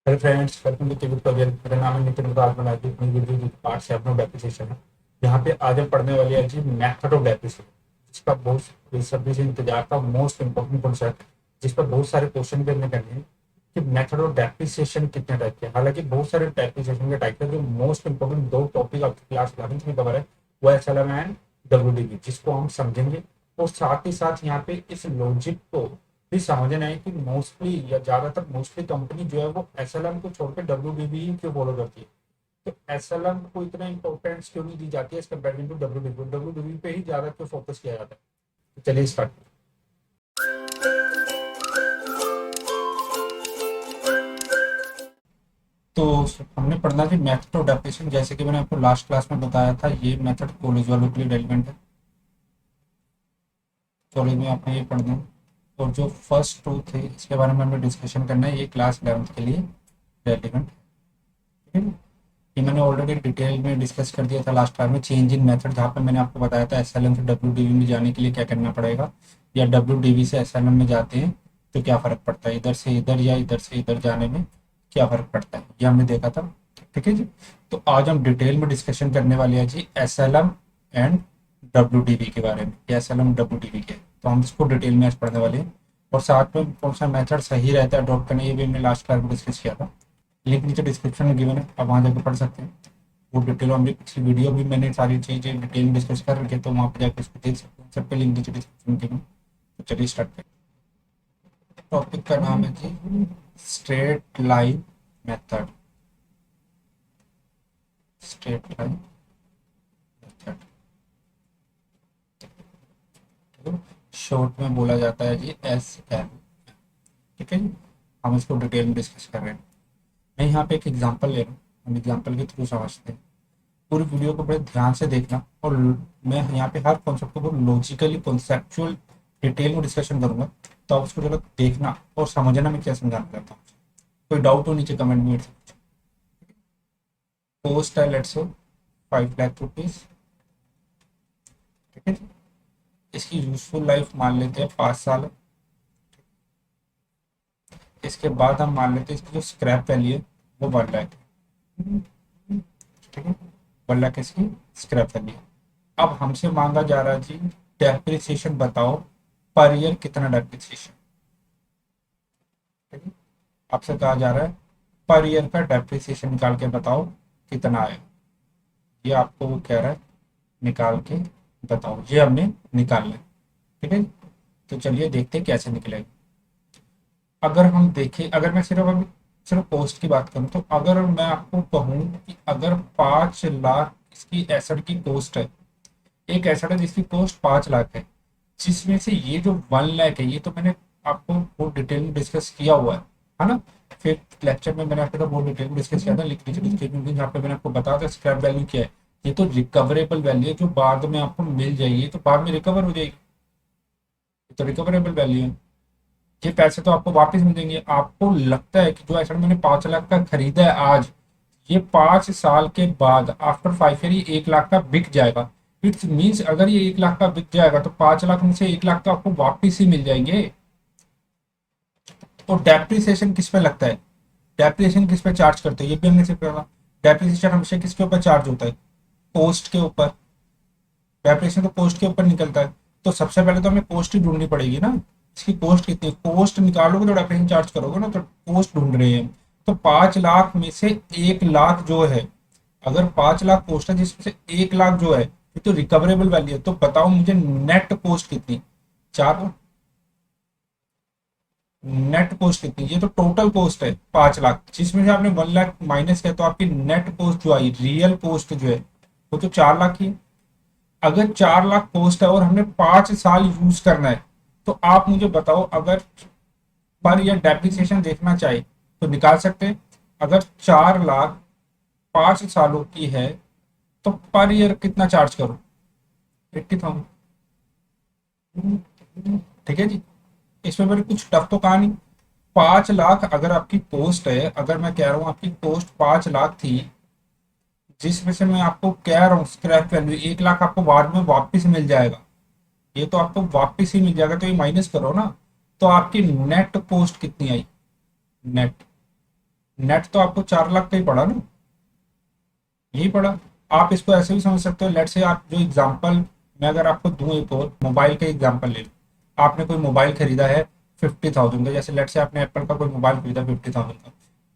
Hello friends, welcome to ticket project. मेरा नाम है नितिन। आज बनाई थी अपनी वीडियो जो पार्ट से अपना डेप्रिसिएशन है। यहाँ पे आज हम पढ़ने वाले हैं जी मेथड ऑफ डेप्रिसिएशन, जिसका बहुत बेसब्री से इंतजार था। मोस्ट इंपॉर्टेंट कॉन्सेप्ट जिस पर बहुत सारे क्वेश्चन भी हमने करने हैं कि मेथड ऑफ डेप्रिसिएशन कितने टाइप के हैं। हालांकि बहुत सारे डेप्रिसिएशन के टाइप है, जो मोस्ट इंपॉर्टेंट दो टॉपिक आपकी क्लास 11th में कवर है वो एसएलएम एंड डब्ल्यूडीबी, जिसको हम समझेंगे। और साथ ही साथ यहाँ पे इस लॉजिक को भी समझना है कि मोस्टली या ज्यादातर मोस्टली कंपनी जो है वो एसएलएम को छोड़कर डब्ल्यूडीबी क्यों फॉलो करती है। तो एसएलएम को इतना इंपॉर्टेंस क्यों नहीं दी जाती है as compare to WDB, WDB पे ही ज्यादा क्यों फोकस किया जाता है। तो चलिए स्टार्ट। तो हमने पढ़ना थी मेथड ऑफ डेप्रिसिएशन। जैसे कि मैंने आपको लास्ट क्लास में बताया था, ये मेथड कॉलेज वालों के लिए रेलिवेंट है। कॉलेज में आपने ये पढ़ना है। और जो फर्स्ट टू थे इसके बारे में हमें डिस्कशन करना है, ये क्लास 11th के लिए रेलिवेंट है। ये मैंने ऑलरेडी डिटेल में डिस्कस कर दिया था लास्ट टाइम में, चेंज इन मेथड, जहाँ पे मैंने आपको बताया था एसएलएम से डब्ल्यूडीवी में जाने के लिए क्या करना पड़ेगा, या डब्ल्यूडीवी से एसएलएम में जाते हैं तो क्या फ़र्क पड़ता है, इधर से इधर या इधर से इधर जाने में क्या फ़र्क पड़ता है, ये हमने देखा था। ठीक है जी। तो आज हम डिटेल में डिस्कशन करने वाले हैं जी एसएलएम एंड डब्ल्यूडीवी के बारे में। एस एल एम डब्ल्यूडीवी के, तो हम इसको डिटेल में आज पढ़ने वाले हैं। और साथ में कौन सा मेथड सही रहता है अडॉप्ट करना, ये भी हमने लास्ट क्लास में डिस्कस किया था। लिंक नीचे डिस्क्रिप्शन में गिवन है, आप वहाँ जाकर पढ़ सकते हैं। वो डिटेल में पिछली वीडियो भी मैंने सारी चीज़ें डिटेल में डिस्कस कर रखी है, तो वहाँ पर जाकर उसको देख सकते हैं। सबके लिंक नीचे डिस्क्रिप्शन में गिवन। तो चलिए स्टार्ट करें। टॉपिक का नाम है जी straight line method. Straight line method, short में बोला जाता है जी एस एल। ठीक है जी। हम इसको डिटेल में डिस्कस कर रहे हैं। मैं यहाँ पे एक एग्जांपल ले रहा हूँ, हम एग्जांपल के थ्रू समझते हैं। पूरी वीडियो को बड़े ध्यान से देखना, और मैं यहाँ पे हर कॉन्सेप्ट को लॉजिकली कॉन्सेप्चुअल डिटेल में डिस्कशन करूंगा, तो आप उसको जरा देखना और समझना मैं क्या समझाना चाहता हूँ। कोई डाउट हो नीचे कमेंट में पोस्ट है, लेट्स से 5 लाख रुपीज। ठीक है जी। इसकी यूजफुल लाइफ मान लेते हैं 5 साल। इसके बाद हम मान लेते हैं इसकी जो स्क्रैप वैल्यू है वो 1 लाख है। ठीक है, 1 लाख इसकी स्क्रैप वैल्यू। अब हमसे मांगा जा रहा है जी डेप्रिसिएशन बताओ, पर ईयर कितना डेप्रिसिएशन। ठीक है, आपसे कहा जा रहा है पर ईयर का डेप्रिसिएशन निकाल के बताओ कितना है। ये आपको वो कह रहा है निकाल के बताओ, ये हमने निकालना है। ठीक है, तो चलिए देखते हैं कैसे निकलेगा। अगर हम देखें, अगर मैं सिर्फ अभी सिर्फ कॉस्ट की बात करूं, तो अगर मैं आपको कहूं कि अगर 5 लाख इसकी एसेट की कॉस्ट है, एक एसेट है जिसकी कॉस्ट 5 लाख है, जिसमें से ये जो 1 लाख है, ये तो मैंने आपको बहुत डिटेल में डिस्कस किया हुआ है ना। फिर लेक्चर में मैंने आपके साथ बहुत डिटेल में डिस्कस किया था, लिख लीजिए डिस्क्रिप्शन में, जहाँ पे मैंने आपको बताया था स्क्रैप वैल्यू क्या है। ये तो रिकवरेबल वैल्यू है, जो बाद में आपको मिल जाएगी, तो बाद में रिकवर हो जाएगी, ये तो रिकवरेबल वैल्यू है। ये पैसे तो आपको वापस मिल जाएंगे। आपको लगता है कि जो एसेट मैंने 5 लाख का खरीदा है आज, ये 5 साल के बाद आफ्टर 5 ईयर ये 1 लाख का बिक जाएगा। इट्स मीन्स अगर ये 1 लाख का बिक जाएगा तो 5 लाख में से 1 लाख तो आपको वापिस ही मिल जाएंगे। और डेप्रिसिएशन किस पे लगता है, डेप्रिसिएशन किस पे चार्ज करते हैं, ये भी हमने सिर्फ पढ़ा। डेप्रिसिएशन हमेशा किसके ऊपर चार्ज होता है, पोस्ट के ऊपर। डेप्रिसिएशन तो पोस्ट के ऊपर निकलता है। तो सबसे पहले तो हमें पोस्ट ही ढूंढनी पड़ेगी ना, इसकी पोस्ट कितनी, पोस्ट निकालोगे तो डेप्रिसिएशन चार्ज करोगे ना, तो पोस्ट ढूंढ रहे हैं। तो 5 लाख में से 1 लाख जो है, अगर 5 लाख पोस्ट है जिसमें से 1 लाख जो है, ये तो रिकवरेबल वैल्यू है। तो बताओ मुझे नेट पोस्ट कितनी, 4। नेट पोस्ट कितनी, ये तो टोटल पोस्ट है 5 लाख, जिसमें से आपने 1 लाख माइनस किया, तो आपकी नेट पोस्ट जो आई, रियल पोस्ट जो है, वो तो 4 लाख ही है। अगर 4 लाख पोस्ट है और हमने 5 साल यूज करना है, तो आप मुझे बताओ, अगर पर ईयर डेप्रिसिएशन देखना चाहे तो निकाल सकते हैं। अगर 4 लाख 5 सालों की है, तो पर ईयर कितना चार्ज करो, 80,000। ठीक है जी। इसमें मैंने कुछ टफ तो कहा नहीं। 5 लाख अगर आपकी पोस्ट है, अगर मैं कह रहा हूँ आपकी पोस्ट 5 लाख थी, जिसमें से मैं आपको कह रहा हूँ स्क्रैप वैल्यू 1 लाख आपको बाद में वापस मिल जाएगा, ये तो आपको वापस ही मिल जाएगा, तो ये माइनस करो ना। तो आपकी नेट पोस्ट कितनी आई, नेट नेट तो आपको 4 लाख का ही पड़ा ना, यही पड़ा। आप इसको ऐसे भी समझ सकते हो, लेट से आप जो एग्जांपल मैं अगर आपको दूं, एक और मोबाइल का एग्जांपल ले लो। आपने कोई मोबाइल खरीदा है 50,000 का, जैसे लेट से आपने एप्पल का कोई मोबाइल खरीदा 50,000 का,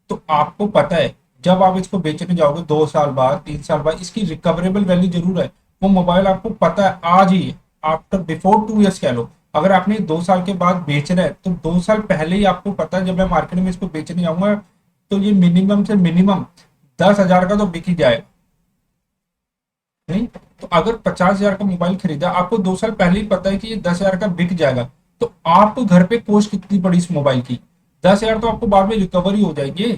तो आपको पता है जब आप इसको बेचने जाओगे 2 साल बाद 3 साल बाद इसकी रिकवरेबल वैल्यू जरूर है। वो मोबाइल आपको पता है आज ही, आफ्टर बिफोर 2 ईयर्स कह लो, अगर आपने 2 साल के बाद बेचना है तो 2 साल पहले ही आपको पता है जब मैं मार्केट में इसको बेचने जाऊंगा तो ये मिनिमम से मिनिमम 10,000 का तो बिक ही जाएगा। नहीं, तो अगर 50,000 का मोबाइल खरीदा, आपको 2 साल पहले ही पता है कि ये 10,000 का बिक जाएगा, तो आपको घर पे कॉस्ट कितनी पड़ी इस मोबाइल की? 10,000 तो आपको बाद में रिकवरी हो जाएगी,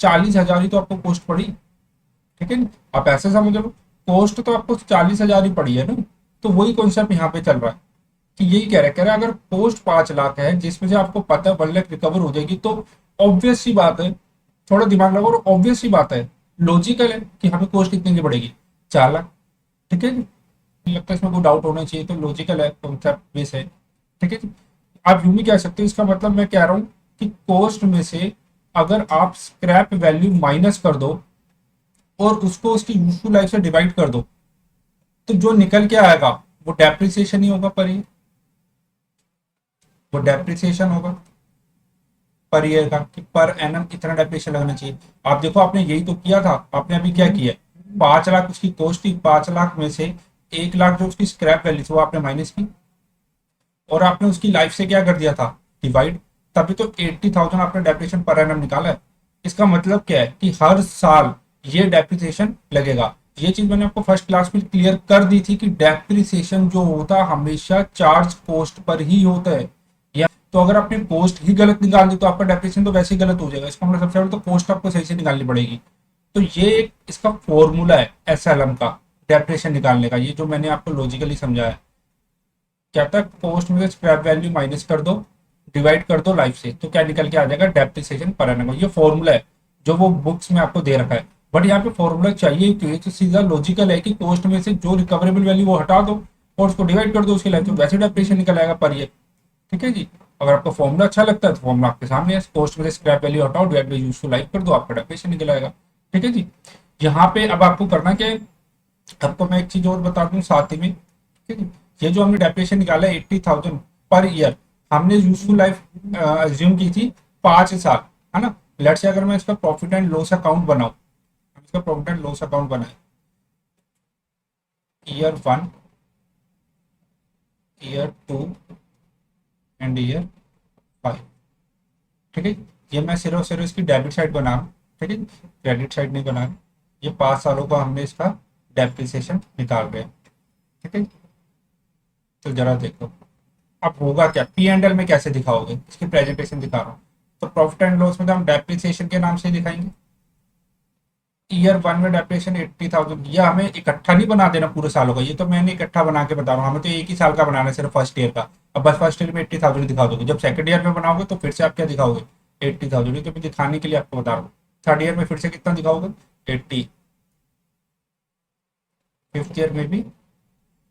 40,000 ही तो आपको कॉस्ट पड़ी। ठीक है ना? आप ऐसे समझ लो, कॉस्ट तो आपको 40,000 ही पड़ी है ना। तो वही कॉन्सेप्ट यहाँ पे चल रहा है कि यही कह रहा है अगर कॉस्ट 5 लाख है जिसमें से आपको पता है 1 लाख रिकवर हो जाएगी, तो ऑब्वियस सी बात है, थोड़ा दिमाग लगाओ, और ऑब्वियस सी बात है, लॉजिकल है कि हमें कॉस्ट कितने की पड़ेगी, 4 लाख। ठीक है जी, नहीं लगता इसमें कोई डाउट होना चाहिए, तो लॉजिकल है, कॉन्सेप्ट बेस है। ठीक है जी। आप यूं भी कह सकते हो, इसका मतलब मैं कह रहा हूं कि कॉस्ट में से अगर आप स्क्रैप वैल्यू माइनस कर दो और उसको उसकी यूजफुल लाइफ से डिवाइड कर दो, तो जो निकल के आएगा वो डेप्रिसिएशन ही होगा पर ईयर। वो डेप्रिसिएशन होगा पर ईयर का, कि पर एनम इतना डेप्रिसिएशन लगना चाहिए। आप देखो, आपने यही तो किया था, आपने अभी क्या किया, 5 लाख उसकी कॉस्ट थी, 5 लाख में से 1 लाख जो उसकी स्क्रैप वैल्यू थी वो आपने माइनस की, और आपने उसकी लाइफ से क्या कर दिया था, डिवाइड। तभी तो 80,000 आपने डेप्रिसिएशन पर एनम निकाला है। इसका मतलब क्या है कि हर साल ये डेप्रिसिएशन लगेगा। ये चीज मैंने आपको फर्स्ट क्लास में क्लियर कर दी थी कि डेप्रिसिएशन जो होता है हमेशा चार्ज कॉस्ट पर ही होता है। या तो अगर आपने कॉस्ट ही गलत निकाल दी तो आपका डेप्रिसिएशन तो वैसे ही गलत हो जाएगा। इसका मतलब सबसे पहले तो कॉस्ट आपको सही से निकालनी पड़ेगी। तो ये एक इसका फॉर्मूला है एसएलएम का, डेप्रिसिएशन निकालने का, ये जो मैंने आपको लॉजिकली समझाया। क्या था, कॉस्ट में स्क्रैप वैल्यू माइनस कर दो, डिवाइड कर दो लाइफ से, तो क्या निकल के आ जाएगा, डेप्रिसिएशन पर एनम। ये फॉर्मूला है जो वो बुक्स में आपको दे रखा है। बट यहाँ पे फॉर्मूला चाहिए क्यों, तो सीधा लॉजिकल है कि कॉस्ट में से जो रिकवरेबल वैल्यू वो हटा दो और उसको डिवाइड कर दो उसकी लाइफ, तो वैसे डेप्रिसिएशन निकल आएगा पर ईयर। ठीक है जी। अगर आपको फॉर्मूला अच्छा लगता है तो फॉर्मूला आपके सामने है, कॉस्ट में से स्क्रैप वैल्यू हटाओ, डिवाइड बाई यूजफुल लाइफ कर दो, आपका डेप्रिसिएशन निकल आएगा। ठीक है जी। यहाँ पे अब आपको करना क्या है, आपको मैं एक चीज और बता दूं साथ ही में। ठीक है, ये जो हमने डेप्रिसिएशन निकाला है 80,000 पर ईयर, हमने यूजफुल लाइफ अज्यूम की थी 5 साल, है ना। लेट्स से अगर मैं इसका प्रॉफिट एंड लॉस अकाउंट बनाऊं, इसका प्रॉफिट एंड लॉस अकाउंट बनाए, ईयर 1, ईयर 2 एंड ईयर 5। ठीक है, ये मैं सिर्फ सिर्फ इसकी डेबिट साइड बना रहा हूँ। ठीक है, क्रेडिट साइड नहीं बना रहा। ये 5 सालों का हमने इसका डेप्रिसिएशन निकाल रहे हैं। ठीक है, तो जरा देखो अब होगा क्या, पी एंड एल में कैसे दिखाओगे, इसकी प्रेजेंटेशन दिखा रहा हूँ। तो प्रॉफिट एंड लॉस में तो हम डेप्रिसिएशन के नाम से ही दिखाएंगे। ईयर 1 में डेप्रिसिएशन 80,000, यह हमें इकट्ठा नहीं बना देना पूरे सालों का, ये तो मैंने इकट्ठा बना के बता रहा हूँ, हमें तो एक ही साल का बनाना है सिर्फ फर्स्ट ईयर का। अब बस फर्स्ट ईयर में 80,000 दिखा दोगे, जब सेकंड ईयर में बनाओगे तो फिर से आप क्या दिखाओगे, 80,000, ये तो मैं दिखाने के लिए आपको बता रहा हूँ। थर्ड ईयर में फिर से कितना दिखाओगे, 80, फिफ्थ ईयर में भी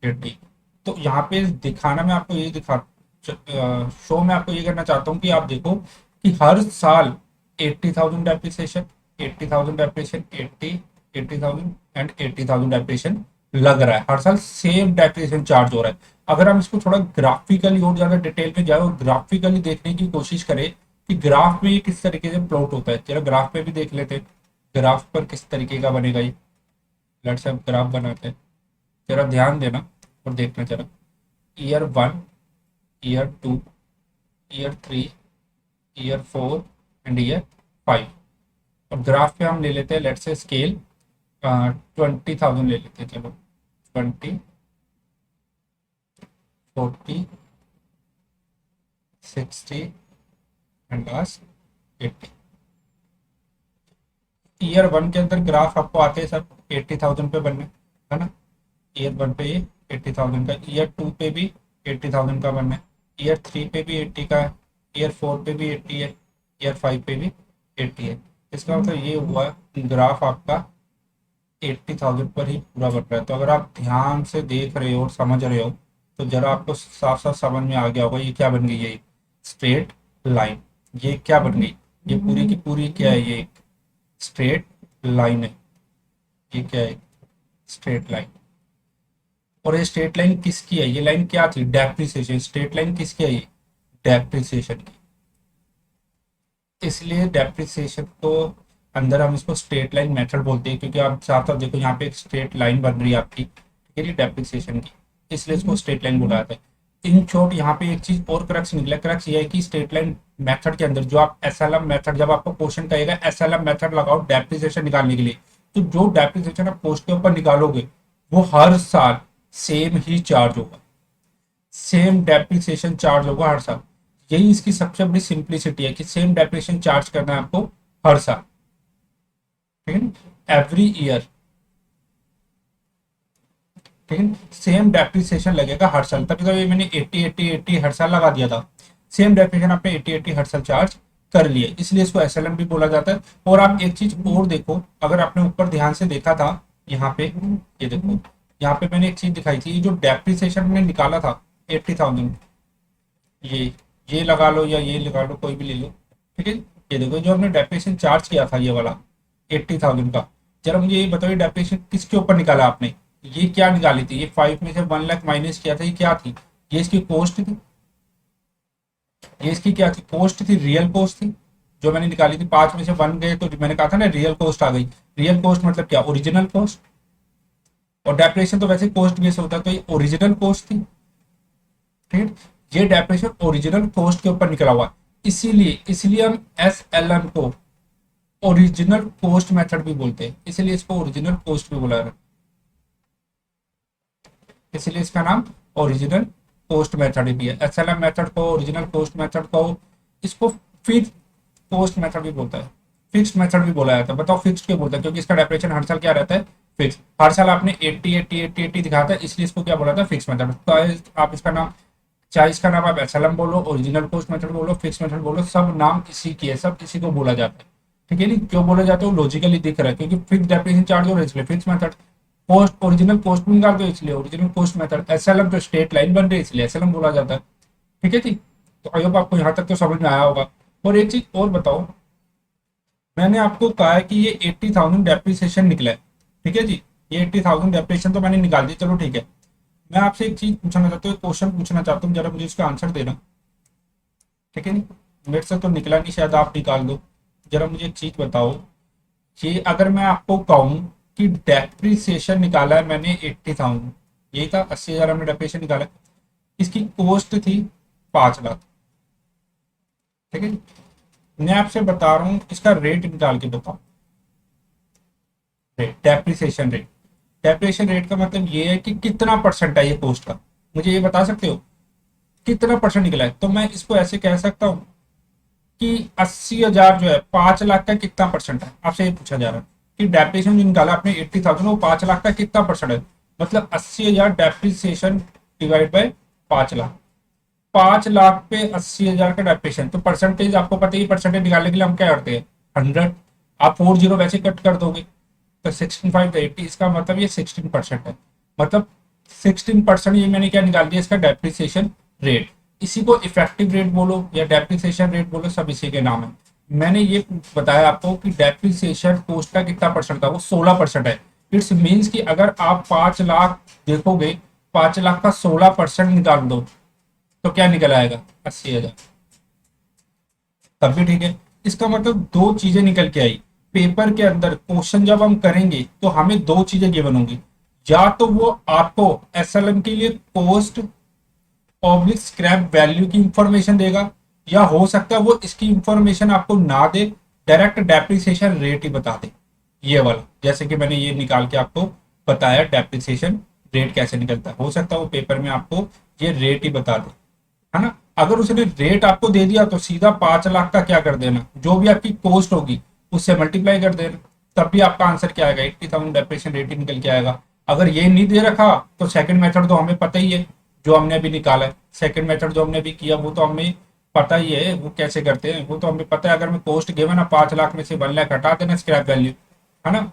80। तो यहाँ पे दिखाना मैं आपको ये दिखा शो में आपको ये करना चाहता हूँ कि आप देखो कि हर साल 80,000 डेप्रिसिएशन, 80,000 डेप्रिसिएशन, 80,000 एंड 80,000 डेप्रिसिएशन लग रहा है, हर साल सेम डेप्रिसिएशन चार्ज हो रहा है। अगर हम इसको थोड़ा ग्राफिकली और ज्यादा डिटेल में जाए और ग्राफिकली देखने की कोशिश करें कि ग्राफ में ये किस तरीके से प्लॉट होता है, चलो ग्राफ पे भी देख लेते हैं, ग्राफ पर किस तरीके का बनेगा ये। लेट्स से हम ग्राफ बनाते हैं, जरा ध्यान देना और देखना जरा। Year 1, year 2, year 3, year 4 and year 5। और ग्राफ पे हम ले लेते हैं लेट्स से स्केल 20,000 ले लेते हैं, चलो 20, 40, 60 एंड लास्ट 80। ईयर 1 के अंदर ग्राफ आपको आते हैं सब 80,000 पे बनने, है ना। ईयर 1 पे ये 80,000 का, ईयर 2 पे भी 80,000 का बनना है, ईयर 3 पे भी 80 का है, ईयर 4 पे भी 80 है, ईयर 5 पे भी 80 है। इसका मतलब ये हुआ ग्राफ आपका 80,000 पर ही पूरा बन रहा है। तो अगर आप ध्यान से देख रहे हो और समझ रहे हो तो जरा आपको साफ साफ समझ में आ गया होगा ये क्या बन गई है, स्ट्रेट लाइन। ये क्या बन गई, ये पूरी की पूरी क्या है, ये स्ट्रेट लाइन है, ये क्या है, स्ट्रेट लाइन। और ये स्ट्रेट लाइन किसकी है, ये लाइन क्या थी, डेप्रिसिएशन। स्ट्रेट लाइन किसकी है, ये डेप्रिसिएशन की। इसलिए डेप्रिसिएशन को अंदर हम इसको स्ट्रेट लाइन मेथड बोलते हैं, क्योंकि आप साथ साथ देखो यहाँ पे एक स्ट्रेट लाइन बन रही है आपकी, ठीक है, डेप्रिसिएशन की, इसलिए इसको स्ट्रेट लाइन बोला जाता है। इन शॉर्ट यहाँ पे एक चीज और क्रक्स निकला, क्रक्स ये है कि स्ट्रेट लाइन मेथड के अंदर जो आप एसएलएम मेथड, जब आपको क्वेश्चन कहेगा एसएलएम मेथड लगाओ डेप्रिसिएशन निकालने के लिए, तो जो डेप्रिसिएशन आप पोस्ट के ऊपर निकालोगे वो हर साल सेम ही चार्ज होगा, सेम डेप्रिसिएशन चार्ज होगा हर साल। यही इसकी सबसे बड़ी सिंप्लिसिटी है कि सेम डेप्रिसिएशन चार्ज करना है आपको हर साल, ठीक है ना, एवरी ईयर, ठीक है, सेम डेप्रिसिएशन लगेगा हर साल। तभी तो ये मैंने 80 हर साल लगा दिया था, सेम डेप्रिसिएशन आपने 80 हर साल चार्ज कर लिए, इसलिए इसको एसएलएम भी बोला जाता है। और आप एक चीज और देखो, अगर आपने ऊपर ध्यान से देखा था यहाँ पे, ये देखो यहाँ पे मैंने एक चीज दिखाई थी, ये जो डेप्रिसिएशन मैंने निकाला था 80,000, ये लगा लो या ये लगा लो, कोई भी ले लो, ठीक है। ये देखो जो हमने डेप्रिसिएशन चार्ज किया था ये वाला 80,000 का, जरा मुझे ये बताओ डेप्रिसिएशन किसके ऊपर निकाला आपने, ये क्या निकाली थी, ये 5 में से 1 लाख माइनस किया था, ये क्या थी, ये इसकी कॉस्ट थी, ये इसकी क्या थी, कॉस्ट थी, रियल कॉस्ट थी जो मैंने निकाली थी। 5 में से 1 गए तो मैंने कहा था ना रियल कॉस्ट आ गई। रियल कॉस्ट मतलब क्या, ओरिजिनल कॉस्ट, और डेप्रिसिएशन तो वैसे कॉस्ट बेस होता है, तो ये ओरिजिनल कॉस्ट थी, ठीक है। ये डेप्रिसिएशन ओरिजिनल कॉस्ट के ऊपर निकला हुआ है, इसीलिए इसलिए हम एस एल एम को ओरिजिनल कॉस्ट मेथड भी बोलते हैं, इसलिए इसको ओरिजिनल कॉस्ट भी बोला है, इसलिए इसका नाम ओरिजिनल कॉस्ट मेथड भी है। एसएलएम मेथड को, ओरिजिनल कॉस्ट मेथड को, इसको फिक्स्ड कॉस्ट मेथड भी बोलता है, फिक्स्ड मेथड भी बोला जाता है। बताओ फिक्स्ड क्यों बोलता है, क्योंकि इसका डेप्रिसिएशन हर साल क्या रहता है, फिक्स। हर साल आपने 80 दिखाया था, इसलिए इसको क्या बोला था, फिक्स मेथड। तो आप इसका नाम, चाहे इसका नाम आप एसएलएम बोलो, ओरिजिनल कॉस्ट मेथड बोलो, फिक्स मेथड बोलो, सब नाम इसी की है, सब इसी को बोला जाता है, ठीक है। नहीं क्यों बोला जाता है, वो लॉजिकली दिख रहा है, क्योंकि फिक्स डेप्रिसिएशन चार्ज हो रहा है इसलिए fix method. Cost, original cost भी निकाल दो इसलिए ओरिजिनल कॉस्ट मेथड। एसएलएम जो स्ट्रेट लाइन बन रही है इसलिए एसएलएम बोला जाता है, ठीक है जी। तो आई होप आपको यहाँ तक तो समझ में आया होगा। और एक चीज और बताओ, मैंने आपको कहा है कि ये 80,000 डेप्रिसिएशन निकला है, ठीक है जी, ये 80,000 डेप्रिसिएशन तो मैंने निकाल दिया, चलो ठीक है। मैं आपसे एक चीज पूछना चाहता हूँ, क्वेश्चन पूछना चाहता हूँ, जरा मुझे इसका आंसर देना, ठीक है। नहीं मेरे से तो निकला नहीं, शायद आप निकाल दो। जरा मुझे एक चीज बताओ, ये अगर मैं आपको कहूँ कि डेप्रिसिएशन निकाला है मैंने 80,000, यही था 80,000 हमने डेप्रिसिएशन निकाला है, इसकी कॉस्ट थी 5 लाख, ठीक है। मैं आपसे बता रहा हूँ इसका रेट निकाल के बताओ, rate, depreciation rate. Depreciation rate का मतलब ये है कि कितना परसेंट है ये कॉस्ट का, मुझे ये बता सकते हो कितना परसेंट निकला है। तो मैं इसको ऐसे कह सकता हूँ कि 80,000 जो है 5 लाख का कितना परसेंट है, आपसे ये पूछा जा रहा है कि डेप्रिसिएशन जो निकाला आपने 80,000 वो 5 लाख का कितना परसेंट है, मतलब 80,000 depreciation divide by 5 lakh. 5 lakh पे 80,000 का डेप्रिसिएशन, तो परसेंटेज आपको पता ही, परसेंटेज निकालने के लिए हम क्या करते हैं 100, आप 40 वैसे कट कर दोगे तो 16,580, इसका मतलब ये 16% है, मतलब 16% ये मैंने क्या निकाल दिया इसका डेप्रिसिएशन रेट। इसी को इफेक्टिव रेट बोलो या डेप्रिसिएशन रेट बोलो, सब इसी के नाम है। मैंने ये बताया आपको कि डेप्रिसिएशन कॉस्ट का कितना परसेंट था, वो 16% है। इट्स मीन्स कि अगर आप 5 लाख देखोगे, 5 लाख का 16% निकाल दो तो क्या निकल आएगा 80,000, तब भी ठीक है। इसका मतलब दो चीजें निकल के आई, पेपर के अंदर क्वेश्चन जब हम करेंगे तो हमें दो चीजें गिवन होंगी, या तो वो आपको एसएलएम के लिए कॉस्ट ऑब्लिक स्क्रैप वैल्यू की इंफॉर्मेशन देगा, या हो सकता है वो इसकी इंफॉर्मेशन आपको ना दे, डायरेक्ट डेप्रिसिएशन रेट ही बता दे, ये वाला, जैसे कि मैंने ये निकाल के आपको बताया डेप्रिसिएशन रेट कैसे निकलता है। हो सकता है वो पेपर में आपको ये रेट ही बता दे, है ना। अगर उसने रेट आपको दे दिया तो सीधा 5 लाख का क्या कर देना, जो भी आपकी कॉस्ट होगी उससे मल्टीप्लाई कर देना, तब भी आपका आंसर क्या आएगा, 80,000 डेप्रिसिएशन रेट ही निकल के आएगा। अगर ये नहीं दे रखा तो सेकंड मेथड तो हमें पता ही है, जो हमने अभी निकाला है, सेकंड मेथड जो हमने अभी किया वो तो हमें पता ही है वो कैसे करते हैं, वो तो हमें पता है। अगर मैं कॉस्ट गिवन ना 5 लाख में से 1 लाख हटा देना स्क्रैप वैल्यू, है ना,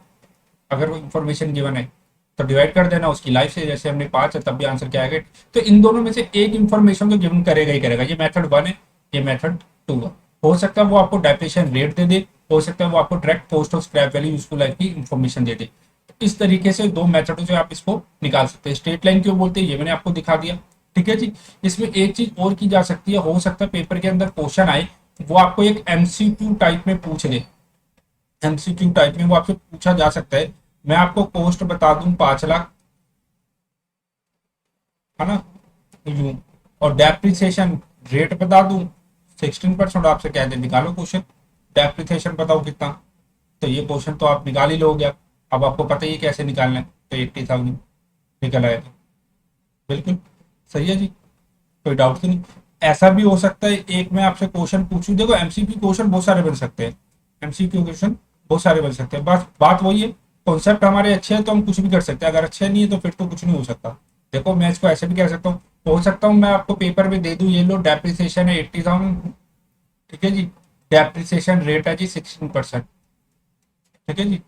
अगर वो इन्फॉर्मेशन गिवन है तो डिवाइड कर देना उसकी लाइफ से, जैसे हमने 5 है तब भी आंसर क्या आएगा। तो इन दोनों में से एक इन्फॉर्मेशन तो गिवन करेगा ही करेगा, ये मेथड 1 है, ये मेथड 2 है। हो सकता है वो आपको डेप्रिसिएशन रेट दे दे, हो सकता है वो आपको डायरेक्ट पोस्ट और स्क्रैप वैल्यू यूजफुल लाइफ की इंफॉर्मेशन दे दे। तो इस तरीके से दो मेथडों से आप इसको निकाल सकते हैं। स्ट्रेट लाइन क्यों बोलते हैं ये मैंने आपको दिखा दिया। ठीक है जी। इसमें एक चीज और की जा सकती है, हो सकता है पेपर के अंदर क्वेश्चन आए, वो आपको एक एमसीक्यू टाइप में पूछ ले। एमसीक्यू टाइप में वो आपसे पूछा जा सकता है, मैं आपको कॉस्ट बता दूं 5 लाख, है ना, यूं, और डेप्रिसिएशन रेट बता दूं 16%, आपसे कह दे निकालो क्वेश्चन, डेप्रिसिएशन बताओ कितना, तो ये क्वेश्चन तो आप निकाल ही लोगे। अब आपको पता ही है कैसे निकालना है, तो 80,000 निकल आएगा। बिल्कुल सही है जी, कोई डाउट तो नहीं। ऐसा भी हो सकता है, एक मैं आपसे क्वेश्चन पूछूं, देखो एमसीक्यू क्वेश्चन बहुत सारे बन सकते हैं, एमसीक्यू क्वेश्चन बहुत सारे बन सकते हैं, बस बात वही है, कॉन्सेप्ट हमारे अच्छे हैं तो हम कुछ भी कर सकते हैं, अगर अच्छे नहीं है तो फिर तो कुछ नहीं हो सकता। देखो मैं इसको ऐसे भी कह सकता हूँ, हो सकता हूँ मैं आपको पेपर में दे दूं, ये लो डेप्रिसिएशन है 80,000, ठीक है जी, डेप्रिसिएशन रेट है जी 16%, ठीक है जी,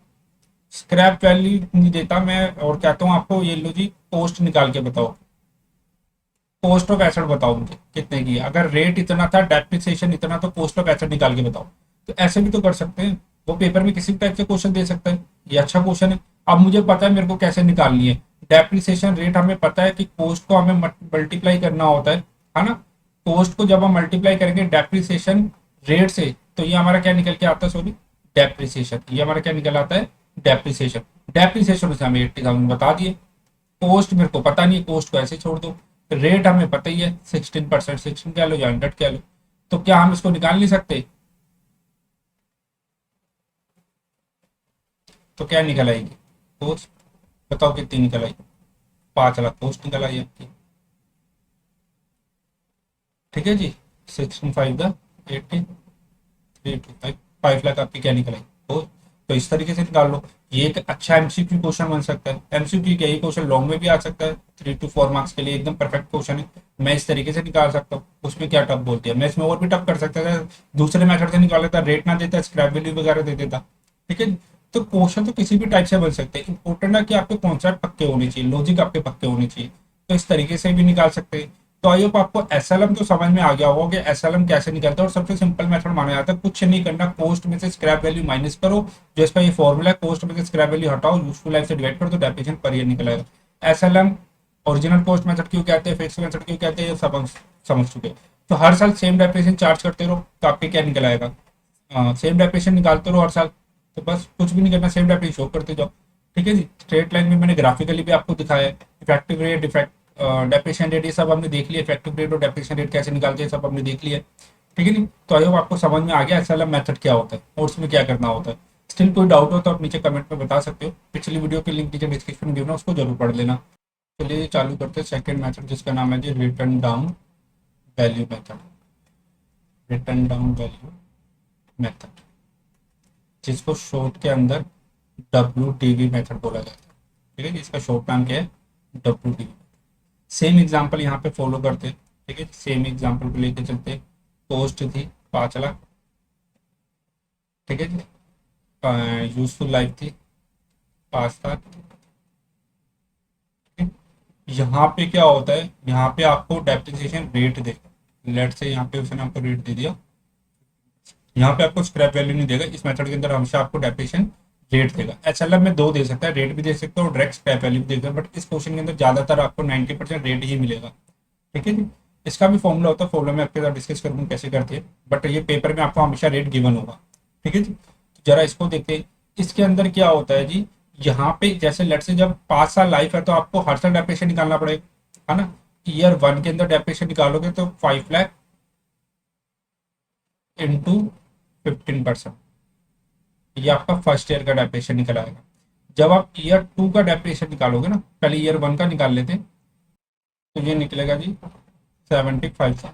स्क्रैप वैल्यू नहीं देता मैं और कहता हूँ आपको ये लो जी कॉस्ट निकाल के बताओ, कॉस्ट ऑफ एसेट बताओ मुझे कितने की है, अगर रेट इतना था डेप्रिसिएशन इतना, तो कॉस्ट ऑफ एसेट निकाल के बताओ। तो ऐसे भी तो कर सकते हैं, वो पेपर में किसी भी टाइप से क्वेश्चन दे सकता है, ये अच्छा क्वेश्चन है। अब मुझे पता है मेरे को कैसे निकालनी है, डेप्रिसिएशन रेट हमें पता है कि कॉस्ट को हमें मल्टीप्लाई करना होता है ना, कॉस्ट को जब हम मल्टीप्लाई करेंगे डेप्रिसिएशन रेट से, तो ये हमारा क्या निकल के आता है, सॉरी डेप्रिसिएशन, ये हमारा क्या निकल आता है डेप्रिसिएशन, डेप्रिसिएशन से हमें 80,000 बता दिए, पोस्ट मेरे को पता नहीं, पोस्ट को ऐसे छोड़ दो, रेट हमें पता ही है 16%, 16 कह लो या 100 कह लो, तो क्या हम इसको निकाल नहीं सकते, तो क्या निकल आएगी पोस्ट, बताओ कितनी निकल आई, 5 लाख पोस्ट निकल आई आपकी, ठीक है जी, 16 5 द 80 3 2 5 लाख आपकी क्या निकल आई पोस्ट। तो इस तरीके से निकाल लो, ये एक अच्छा एमसीक्यू क्वेश्चन बन सकता है, एमसीक्यू क्या, ये क्वेश्चन लॉन्ग में भी आ सकता है, 3 to 4 मार्क्स के लिए एकदम परफेक्ट क्वेश्चन है, मैं इस तरीके से निकाल सकता हूँ, उसमें क्या टफ बोलती है, मैं इसमें और भी टफ कर सकता था, दूसरे मेथड से निकाल लेता, रेट ना देता, स्क्रैप वैल्यू वगैरह दे देता, ठीक है। तो क्वेश्चन तो किसी भी टाइप से बन सकते हैं, इंपॉर्टेंट है कि आपके कॉन्सेप्ट पक्के होने चाहिए, लॉजिक आपके पक्के होने चाहिए, तो इस तरीके से भी निकाल सकते हैं। तो आई होप आपको एसएलएम तो समझ में आ गया होगा कि एसएलएम कैसे निकलता है, और सबसे सिंपल मेथड माना जाता है, कुछ नहीं करना, कोस्ट में से स्क्रैप वैल्यू माइनस करो, जो इसका ये फॉर्मूला है, कोस्ट में से स्क्रैप वैल्यू हटाओ, यूजफुल लाइफ से डिवाइड करो, तो डेफिनेशन पर ईयर निकलेगा। एसएलएम ओरिजिनल कोस्ट मेथड क्यों कहते हैं, फिक्स मेथड क्यों कहते हैं, ये सब समझ चुके। तो हर साल सेम डेफिनेशन चार्ज करते रहो, तो आपके क्या निकल आएगा, सेम डेफिनेशन निकालते रहो हर साल, तो बस कुछ भी नहीं करना, सेम डेफिनेशन शो करते जाओ, ठीक है जी। स्ट्रेट लाइन में मैंने ग्राफिकली भी आपको दिखाया है, इफेक्टिव रेट, डेप्रिसिएशन रेट, ये सब हमने देख लिया, इफेक्टिव रेट और डेप्रिसिएशन रेट कैसे निकालते हैं सब हमने देख लिया, ठीक है नहीं। तो आई होप आपको समझ में आ गया एसएलएम मेथड क्या होता है और उसमें क्या करना होता है। स्टिल कोई डाउट हो तो आप नीचे कमेंट में बता सकते हो, पिछली वीडियो की लिंक नीचे डिस्क्रिप्शन में गिवन है, उसको जरूर पढ़ लेना। चलिए चालू करते हैं सेकंड मेथड, जिसका नाम है जी written down value method, written down value method, जिसको शॉर्ट के अंदर WDV मेथड बोला जाता है, ठीक है, इसका शॉर्ट नाम क्या है, WDV। सेम एग्जांपल यहाँ पे फॉलो करते हैं, ठीक है, सेम एग्जांपल को लेके चलते हैं। कॉस्ट थी 5 लाख, ठीक है जी, यूजफुल लाइफ थी 5 साल, ठीक है। यहाँ पे क्या होता है, यहाँ पे आपको डेप्रिसिएशन रेट दे, लेट से यहाँ पे उसने आपको रेट दे दिया, यहाँ पे आपको स्क्रैप वैल्यू नहीं देगा, इस मेथड के अंदर हमेशा आपको डेप्रिसिएशन रेट देगा। एसएलएम में दो दे सकता है, रेट भी दे सकता है और डायरेक्ट स्क्रैप वैल्यू भी देगा, बट इस क्वेश्चन के अंदर ज्यादातर आपको 90% रेट ही मिलेगा, ठीक है जी। इसका भी फॉर्मूला होता है, फॉर्मूला में आपके साथ डिस्कस करूंगा कैसे करते हैं, बट ये पेपर में आपको हमेशा रेट गिवन होगा, ठीक है जी। तो जरा इसको देखते हैं, इसके अंदर क्या होता है जी, यहाँ पे जैसे लेट से जब 5 साल लाइफ है तो आपको हर साल डेप्रिसिएशन निकालना पड़ेगा, है ना। ईयर 1 के अंदर डेप्रिसिएशन निकालोगे तो 5 लाख इंटू 15%, ये आपका फर्स्ट ईयर का डेप्रिसिएशन निकल आएगा। जब आप ईयर 2 का डेप्रिसिएशन निकालोगे ना, पहले ईयर 1 का निकाल लेते हैं, तो ये निकलेगा जी 75,000,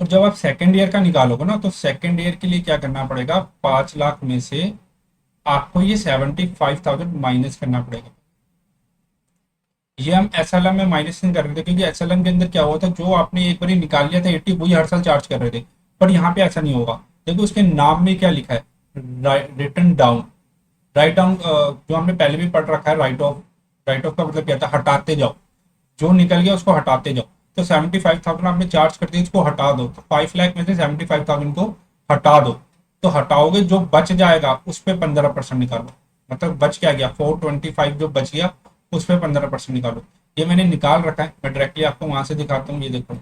और जब आप सेकेंड ईयर का निकालोगे ना, तो सेकेंड ईयर के लिए क्या करना पड़ेगा, 5 लाख में से आपको ये 75,000 माइनस करना पड़ेगा। ये हम एसएलएम में माइनस नहीं कर रहे थे, क्योंकि एसएलएम के अंदर क्या हुआ था, जो आपने एक बार निकाल लिया था 80, वही हर साल चार्ज कर रहे थे, पर यहाँ पे ऐसा नहीं होगा। देखो उसके नाम में क्या लिखा है, रिटर्न डाउन, राइट डाउन, जो हमने पहले भी पढ़ रखा है, राइट ऑफ, राइट ऑफ का मतलब क्या था, हटाते जाओ, जो निकल गया उसको हटाते जाओ। तो 75,000 आपने चार्ज कर दिया, इसको हटा दो, तो 5 लाख में से 75,000 को हटा दो, तो हटाओगे जो बच जाएगा उस पे 15% निकालो। मतलब बच क्या गया, 425 जो बच गया उस पे 15% निकालो। ये मैंने निकाल रखा है, मैं डायरेक्टली आपको वहां से दिखाता हूँ, ये देखो।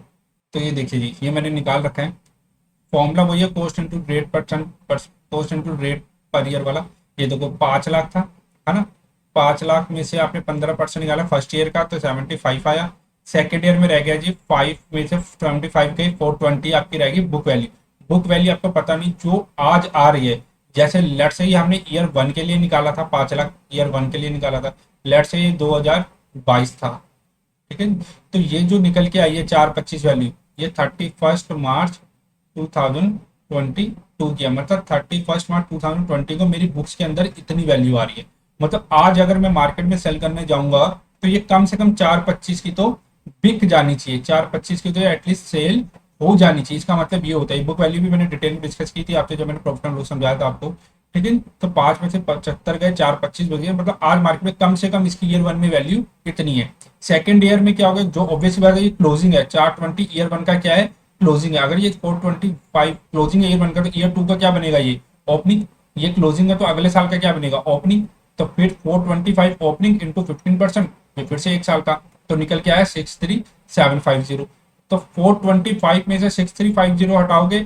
तो ये देखिए जी, ये मैंने निकाल रखा है। फॉर्मूला वही है, cost into rate percent, cost into rate per year वाला। ये देखो 5 लाख था, है ना। 5 लाख में से आपने 15% निकाला फर्स्ट ईयर का, तो 75 आया। सेकेंड ईयर में रह गया जी 5 में से 75 के 420 आपकी रहेगी बुक वैल्यू। बुक वैल्यू आपको पता नहीं जो आज आ रही है। जैसे लेट से ही हमने ईयर 1 के लिए निकाला था 5 लाख, ईयर 1 के लिए निकाला था, लेट से ये 2022 था, ठीक है। तो ये जो निकल के आई है 425 वैल्यू, ये 31 मार्च 2022 की है। मतलब 31 मार्च 2020 को मेरी बुक्स के अंदर इतनी वैल्यू आ रही है। मतलब आज अगर मैं मार्केट में सेल करने जाऊंगा तो ये कम से कम 425 की तो बिक जानी चाहिए, 425 की तो एटलीस्ट सेल हो जानी चाहिए। इसका मतलब ये होता है, बुक वैल्यू भी मैंने डिटेल में डिस्कस की थी आपसे जब मैंने प्रॉफिट एंड लॉस समझाया था आपको, ठीक है। तो 5 में से 75 गए, 425 बच गए। मतलब आज मार्केट में कम से कम इसकी ईयर 1 में वैल्यू इतनी है। सेकंड ईयर में क्या होगा, जो ऑब्वियसली बात है ये क्लोजिंग है, 420 ईयर 1 का क्या है, क्लोजिंग है। अगर ये 425 क्लोजिंग है ईयर 1 का, तो ईयर 2 का क्या बनेगा, ये ओपनिंग। ये क्लोजिंग है तो अगले साल का क्या बनेगा, ओपनिंग। तो फिर 425 ओपनिंग इंटू 15%, फिर से एक साल का, तो निकल के आया 63750। तो 425 में से 6,350 हटाओगे,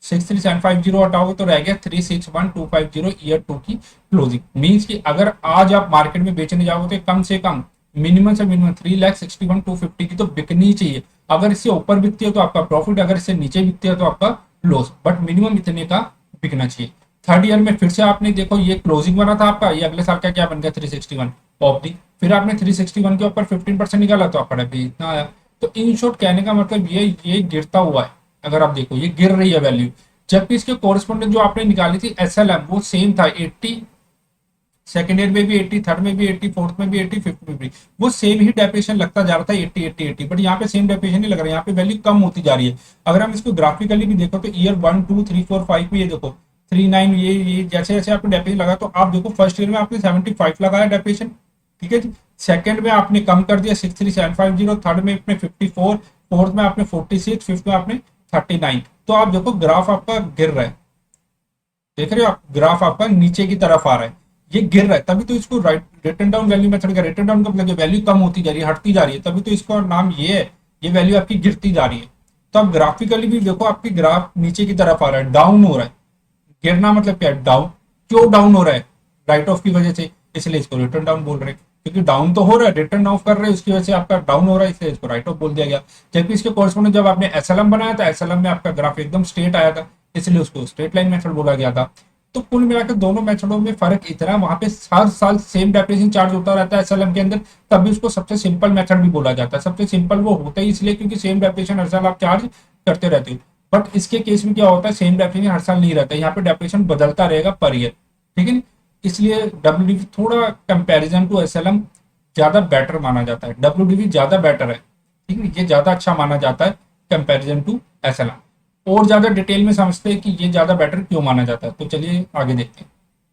63750 हटाओगे तो रह गया 361,250 ईयर 2 की क्लोजिंग। मीन्स कि अगर आज आप मार्केट में बेचने जाओगे तो कम से कम मिनिमम से मिनिमम 3,61,250 की तो बिकनी चाहिए। अगर इससे ऊपर बिकती है तो आपका प्रॉफिट, अगर इससे नीचे बिकती है तो आपका लॉस, बट मिनिमम इतने का बिकना चाहिए। थर्ड ईयर में फिर से आपने देखो ये क्लोजिंग बना था आपका, ये अगले साल का क्या बन गया 361 ओपनिंग। फिर आपने 361 के ऊपर 15% निकाला तो आपका भी इतना आया। तो इन शॉर्ट कहने का मतलब ये गिरता हुआ है। अगर आप देखो ये गिर रही है वैल्यू, जबकि इसके कोरस्पोंडेंट जो आपने निकाली थी एसएलएम वो सेम था 80, सेकेंड ईयर में भी 80, थर्ड में भी 80, फोर्थ में भी 80, फिफ्थ में भी वो सेम ही डेप्रिसिएशन लगता जा रहा था 80 80 80। बट यहाँ पे सेम डेप्रिसिएशन नहीं लग रहा है, यहाँ पे वैल्यू कम होती जा रही है। अगर हम इसको ग्राफिकली भी देखो तो ईयर 1 2 3 4 5 में ये देखो 39, ये जैसे जैसे आपने डेप्रिसिएशन लगा, तो आप देखो फर्स्ट ईयर में आपने 75 लगाया डेप्रिसिएशन, ठीक है जी। सेकंड में आपने कम कर दिया 63750, थर्ड में आपने 54, फोर्थ में आपने 46, फिफ्थ में आपने 39। तो आप देखो ग्राफ आपका गिर रहा है, देख रहे हो आप, ग्राफ आपका नीचे की तरफ आ रहा है, ये गिर रहा है। तभी तो इसको रिटर्न डाउन वैल्यू मेथड का, रिटर्न डाउन का मतलब वैल्यू कम होती जा रही है, हटती जा रही है, तभी तो इसका नाम ये है। ये वैल्यू आपकी गिरती जा रही है। तो आप ग्राफिकली भी देखो आपकी ग्राफ नीचे की तरफ आ रहा है, डाउन हो रहा है। गिरना मतलब क्या है, डाउन। क्यों डाउन हो रहा है, राइट ऑफ की वजह से, इसलिए इसको रिटर्न डाउन बोल रहे हैं। क्योंकि डाउन तो हो रहा है, रिटर्न ऑफ कर रहे हैं, उसकी वजह से आपका डाउन हो रहा है, इसलिए इसको राइट ऑफ बोल दिया गया। जबकि इसके कोर्सपोंडेंट जब आपने एसएलएम बनाया था, एसएलएम में आपका ग्राफ एकदम स्ट्रेट आया था, इसलिए उसको स्ट्रेट लाइन मेथड बोला गया था। तो कुल मिलाकर दोनों मेथडों में फर्क इतना, वहां पे हर साल सेम डेप्रिसिएशन चार्ज होता रहता है एसएलएम के अंदर, तभी उसको सबसे सिंपल मेथड भी बोला जाता है। सबसे सिंपल वो होता ही इसलिए क्योंकि सेम डेप्रिसिएशन हर साल आप चार्ज करते रहते हो। बट इसके केस में क्या होता है, सेम डेप्रिसिएशन हर साल नहीं रहता, यहाँ पे डेप्रिसिएशन बदलता रहेगा पर ईयर, ठीक है। इसलिए डब्ल्यू थोड़ा कंपैरिजन टू एसएलएम ज्यादा बेटर माना जाता है, डब्ल्यू ज्यादा बेटर है, ठीक है, ये ज्यादा अच्छा माना जाता है कंपैरिजन टू एसएलएम। और ज्यादा डिटेल में समझते हैं कि ये ज्यादा बेटर क्यों माना जाता है, तो चलिए आगे देखते हैं।